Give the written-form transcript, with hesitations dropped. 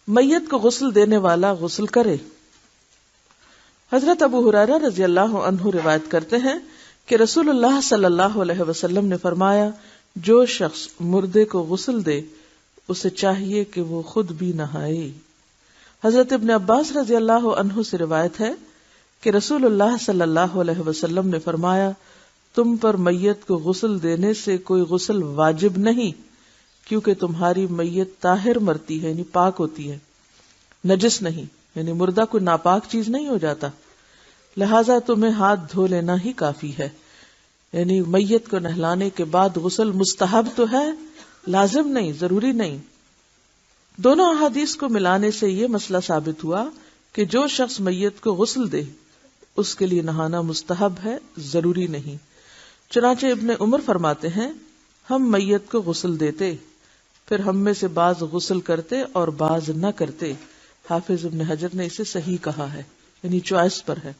میت کو غسل دینے والا غسل کرے۔ حضرت ابو ہریرہ رضی اللہ عنہ روایت کرتے ہیں کہ رسول اللہ صلی اللہ علیہ وسلم نے فرمایا، جو شخص مردے کو غسل دے اسے چاہیے کہ وہ خود بھی نہائے۔ حضرت ابن عباس رضی اللہ عنہ سے روایت ہے کہ رسول اللہ صلی اللہ علیہ وسلم نے فرمایا، تم پر میت کو غسل دینے سے کوئی غسل واجب نہیں، کیونکہ تمہاری میت طاہر مرتی ہے، یعنی پاک ہوتی ہے، نجس نہیں، یعنی مردہ کوئی ناپاک چیز نہیں ہو جاتا، لہٰذا تمہیں ہاتھ دھو لینا ہی کافی ہے۔ یعنی میت کو نہلانے کے بعد غسل مستحب تو ہے، لازم نہیں، ضروری نہیں۔ دونوں احادیث کو ملانے سے یہ مسئلہ ثابت ہوا کہ جو شخص میت کو غسل دے اس کے لیے نہانا مستحب ہے، ضروری نہیں۔ چنانچہ ابن عمر فرماتے ہیں، ہم میت کو غسل دیتے، پھر ہم میں سے بعض غسل کرتے اور بعض نہ کرتے۔ حافظ ابن حجر نے اسے صحیح کہا ہے، یعنی چوائس پر ہے۔